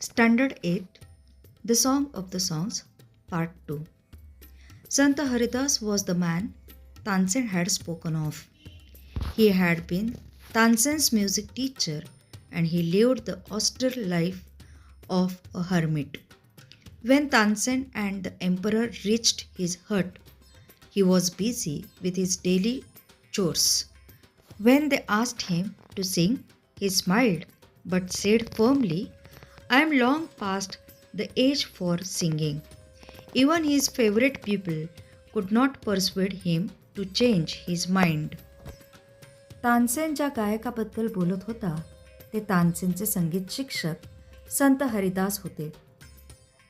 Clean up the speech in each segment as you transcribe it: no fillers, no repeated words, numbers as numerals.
Standard 8 The Song of the Songs, Part 2. Sant Haridas was the man Tansen had spoken of. He had been Tansen's music teacher and he lived the austere life of a hermit. When Tansen and the emperor reached his hut, he was busy with his daily chores. When they asked him to sing, he smiled but said firmly, I am long past the age for singing. Even his favorite pupil could not persuade him to change his mind. Tansen ज्या गायकाबद्दल बोलत होता ते तानसेनचे संगीत शिक्षक संत हरिदास होते.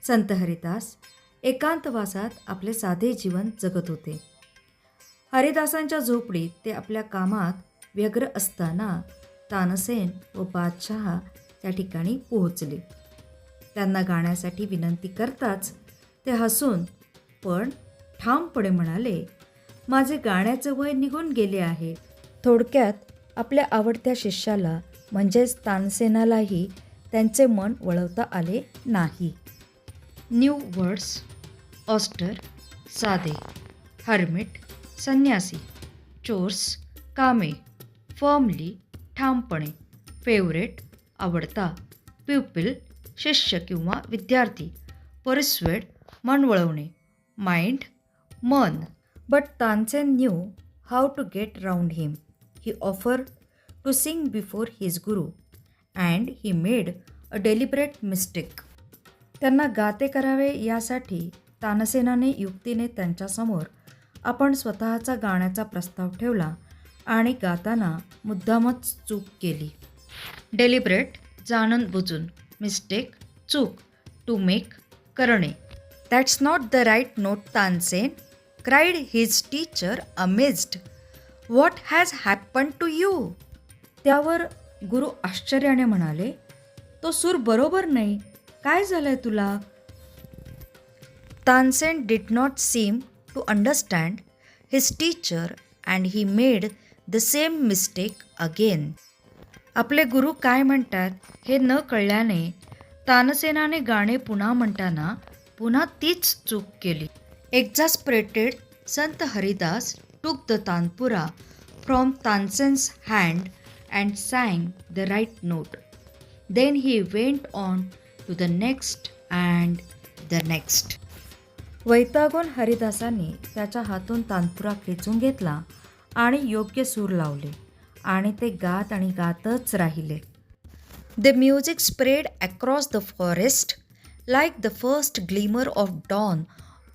संत हरिदास एकांतवासात आपले साधे जीवन जगत होते. हरिदासांच्या झोपडीत ते आपल्या कामात व्यग्र असताना तानसेन व बादशहा त्या ठिकाणी पोहोचले. त्यांना गाण्यासाठी विनंती करताच ते हसून पण ठामपणे म्हणाले, माझे गाण्याचे वय निघून गेले आहे. थोडक्यात आपल्या आवडत्या शिष्याला म्हणजेच तानसेनालाही त्यांचे मन वळवता आले नाही. न्यू वर्ड्स ऑस्टर साधे, हर्मिट संन्यासी, चोर्स कामे, फर्मली ठामपणे, फेवरेट आवडता, प्युपिल शिष्य किंवा विद्यार्थी, परस्वेड मन वळवणे, माइंड मन. But Tansen knew how to get round him. He offer to sing before his guru and he made a deliberate mistake. त्यांना गाते करावे यासाठी तानसेनाने युक्तीने त्यांच्यासमोर आपण स्वतःचा गाण्याचा प्रस्ताव ठेवला आणि गाताना मुद्दामच चूक केली. डेलिबरेट जाणून बुजून, मिस्टेक चूक, टू मेक करणे. That's not the right note Tansen, cried his teacher amazed. What has happen to you. त्यावर गुरु आश्चर्याने म्हणाले, तो सूर बरोबर नाही, काय झालंय तुला. Tansen did not seem to understand his teacher and he made the same mistake again. आपले गुरु काय म्हणतात हे न कळल्याने तानसेनाने गाणे पुन्हा म्हणताना पुन्हा तीच चूक केली. एक्झास्परेटेड Sant Haridas took the tanpura from Tansen's hand and sang the right note. Then he went on to the next and the next. वैतागून हरिदासांनी त्याच्या हातून तानपुरा खेचून घेतला आणि योग्य सूर लावले आणि ते गात आणि गातच राहिले. The music spread across the forest like the first glimmer of dawn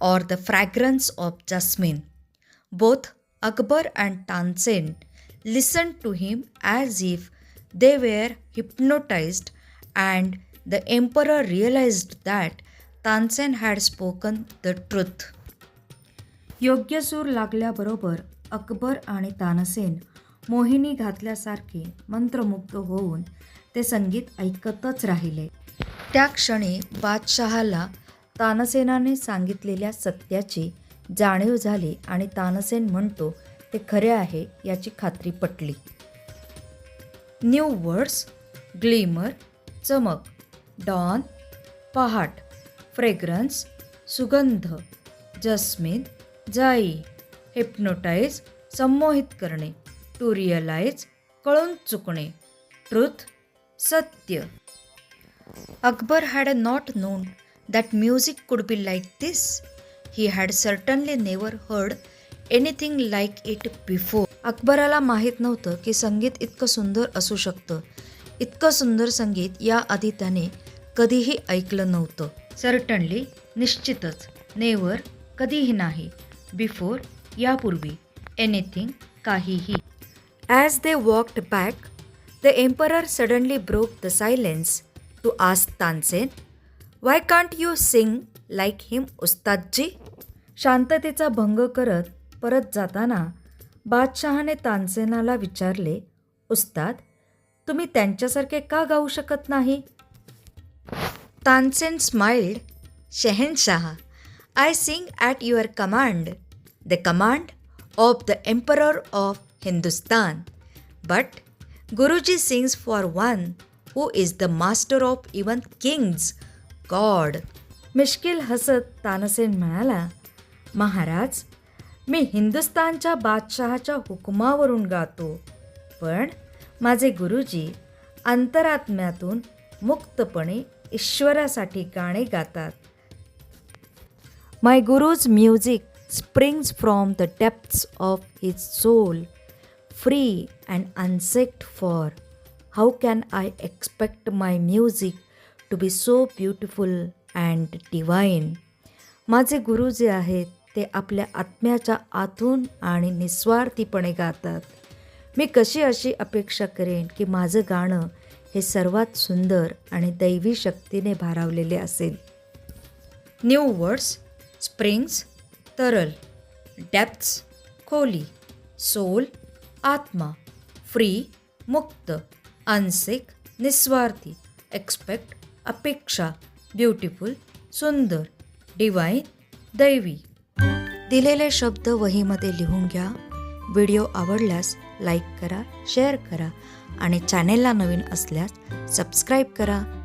or the fragrance of jasmine. Both Akbar and Tansen listened to him as if they were hypnotized, and the emperor realized that Tansen had spoken the truth. योग्य सूर लागल्याबरोबर अकबर आणि तानसेन मोहिनी घातल्यासारखे मंत्रमुग्ध होऊन ते संगीत ऐकतच राहिले. त्या क्षणी बादशहाला तानसेनाने सांगितलेल्या सत्याची जाणीव झाली आणि तानसेन म्हणतो ते खरे आहे याची खात्री पटली. न्यू वर्ड्स ग्लिमर चमक, डॉन पहाट, फ्रेग्रन्स सुगंध, जस्मिन जाई, हिप्नोटाईज संमोहित करणे, टू रिअलाइज कळून चुकणे, ट्रूथ सत्य. Akbar had not non that music could be like this. He had certainly never heard anything like it before. अकबराला माहीत नव्हतं की संगीत इतकं सुंदर असू शकतं. इतकं सुंदर संगीत याआधी त्याने कधीही ऐकलं नव्हतं. सर्टनली निश्चितच, नेवर कधीही नाही, बिफोर यापूर्वी, एनिथिंग काहीही. As they walked back the emperor suddenly broke the silence to ask Tansen, why can't you sing like him Ustadji. शांततेचा भंग करत परत जाताना बादशहाने तानसेनाला विचारले, उस्ताद तुम्ही त्यांच्यासारखे का गाऊ शकत नाही. Tansen smiled, Shahenshah, I sing at your command, the command of the emperor of Hindustan. But Guruji sings for one who is the master of even kings, God. मिश्किल हसत तानसेन म्हणाला, महाराज, मी हिंदुस्तानच्या बादशहाच्या हुकुमावरून गातो, पण माझे गुरुजी अंतरात्म्यातून मुक्तपणे ईश्वरासाठी गाणे गातात. My Guru's music springs from the depths of his soul, free and unsicked for. How can I expect my music to be so beautiful and divine? माझे गुरु जे आहेत ते आपल्या आत्म्याच्या आतून आणि निस्वार्थीपणे गातात. मी कशी अशी अपेक्षा करेन की माझं गाणं हे सर्वात सुंदर आणि दैवी शक्तीने भारावलेले असेल. New words. स्प्रिंग्स तरल, डेप्थ्स खोली, सोल आत्मा, फ्री मुक्त, अनसिक निस्वार्थी, एक्सपेक्ट अपेक्षा, ब्युटिफुल सुंदर, डिवाइन दैवी. दिलेले शब्द वहीमध्ये लिहून घ्या. व्हिडिओ आवडल्यास लाईक करा, शेअर करा आणि चॅनेलला नवीन असल्यास सबस्क्राईब करा.